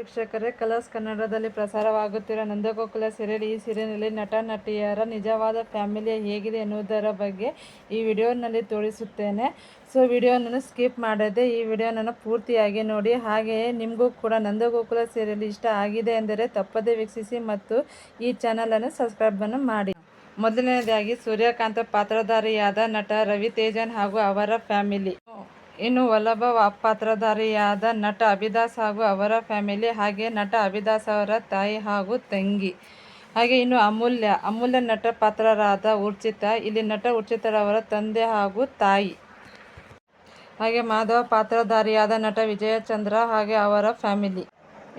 ವೀಕ್ಷಕರೇ, ಕಲರ್ಸ್ ಕನ್ನಡದಲ್ಲಿ ಪ್ರಸಾರವಾಗುತ್ತಿರುವ ನಂದಗೋಕುಲ ಸೀರಿಯಲ್. ಈ ಸೀರಿಯಲ್ನಲ್ಲಿ ನಟ ನಟಿಯರ ನಿಜವಾದ ಫ್ಯಾಮಿಲಿ ಹೇಗಿದೆ ಎನ್ನುವುದರ ಬಗ್ಗೆ ಈ ವಿಡಿಯೋನಲ್ಲಿ ತೋರಿಸುತ್ತೇನೆ. ಸೊ ವಿಡಿಯೋನನ್ನು ಸ್ಕಿಪ್ ಮಾಡದೆ ಈ ವಿಡಿಯೋನನ್ನು ಪೂರ್ತಿಯಾಗಿ ನೋಡಿ. ಹಾಗೆಯೇ ನಿಮಗೂ ಕೂಡ ನಂದಗೋಕುಲ ಸೀರಿಯಲ್ ಇಷ್ಟ ಆಗಿದೆ ಎಂದರೆ ತಪ್ಪದೇ ವೀಕ್ಷಿಸಿ ಮತ್ತು ಈ ಚಾನಲನ್ನು ಸಬ್ಸ್ಕ್ರೈಬನ್ನು ಮಾಡಿ. ಮೊದಲನೇದಾಗಿ ಸೂರ್ಯಕಾಂತ್ ಪಾತ್ರಧಾರಿಯಾದ ನಟ ರವಿ ತೇಜನ್ ಹಾಗೂ ಅವರ ಫ್ಯಾಮಿಲಿ. ಇನ್ನು ವಲ್ಲಭ ಪಾತ್ರಧಾರಿಯಾದ ನಟ ಅಭಿದಾಸ್ ಹಾಗೂ ಅವರ ಫ್ಯಾಮಿಲಿ, ಹಾಗೆ ನಟ ಅಭಿದಾಸ್ ಅವರ ತಾಯಿ ಹಾಗೂ ತಂಗಿ. ಹಾಗೆ ಇನ್ನು ಅಮೂಲ್ಯ ನಟ ಪಾತ್ರರಾದ ಉರ್ಚಿತಾ, ಇಲ್ಲಿ ನಟ ಉರ್ಚಿತರವರ ತಂದೆ ಹಾಗೂ ತಾಯಿ. ಹಾಗೆ ಮಾಧವ ಪಾತ್ರಧಾರಿಯಾದ ನಟ ವಿಜಯಚಂದ್ರ ಹಾಗೆ ಅವರ ಫ್ಯಾಮಿಲಿ.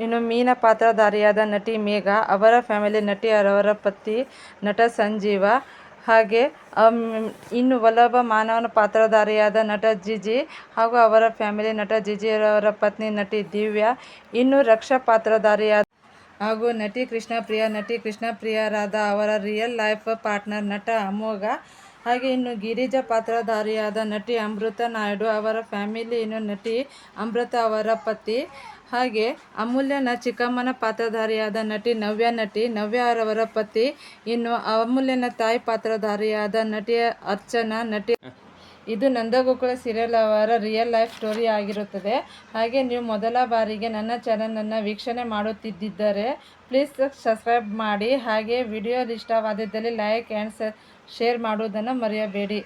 ಇನ್ನು ಮೀನಾ ಪಾತ್ರಧಾರಿಯಾದ ನಟಿ ಮೇಘ, ಅವರ ಫ್ಯಾಮಿಲಿ, ನಟಿ ಅವರ ಪತಿ ನಟ ಸಂಜೀವ. ಹಾಗೆ ಇನ್ನು ವಲ್ಲಭ ಮಾನವನ ಪಾತ್ರಧಾರಿಯಾದ ನಟ ಜಿಜಿ ಹಾಗೂ ಅವರ ಫ್ಯಾಮಿಲಿ, ನಟ ಜಿಜಿಯವರ ಪತ್ನಿ ನಟಿ ದಿವ್ಯಾ. ಇನ್ನು ರಕ್ಷಾ ಪಾತ್ರಧಾರಿಯಾದ ಹಾಗೂ ನಟಿ ಕೃಷ್ಣಪ್ರಿಯರಾದ ಅವರ ರಿಯಲ್ ಲೈಫ್ ಪಾರ್ಟ್ನರ್ ನಟ ಅಮೋಘ. ಹಾಗೆ ಇನ್ನು ಗಿರಿಜಾ ಪಾತ್ರಧಾರಿಯಾದ ನಟಿ ಅಮೃತ ನಾಯ್ಡು, ಅವರ ಫ್ಯಾಮಿಲಿ, ಇನ್ನು ನಟಿ ಅಮೃತ ಅವರ ಪತಿ. ಹಾಗೆ ಅಮೂಲ್ಯನ ಚಿಕ್ಕಮ್ಮನ ಪಾತ್ರಧಾರಿಯಾದ ನಟಿ ನವ್ಯ ಅವರವರ ಪತಿ. ಇನ್ನು ಅಮೂಲ್ಯನ ತಾಯಿ ಪಾತ್ರಧಾರಿಯಾದ ನಟಿ ಅರ್ಚನಾ. ಇದು ನಂದಗೋಕುಲ ಸೀರಿಯಲ್ ಅವರ ರಿಯಲ್ ಲೈಫ್ ಸ್ಟೋರಿ ಆಗಿರುತ್ತದೆ. ಹಾಗೆ ನೀವು ಮೊದಲ ಬಾರಿಗೆ ನನ್ನ ಚಾನಲನ್ನು ವೀಕ್ಷಣೆ ಮಾಡುತ್ತಿದ್ದರೆ ಪ್ಲೀಸ್ ಸಬ್ಸ್ಕ್ರೈಬ್ ಮಾಡಿ. ಹಾಗೆ ವಿಡಿಯೋ ಇಷ್ಟವಾದಿದ್ದಲ್ಲಿ ಲೈಕ್ ಆ್ಯಂಡ್ ಶೇರ್ ಮಾಡುವುದನ್ನು ಮರೆಯಬೇಡಿ.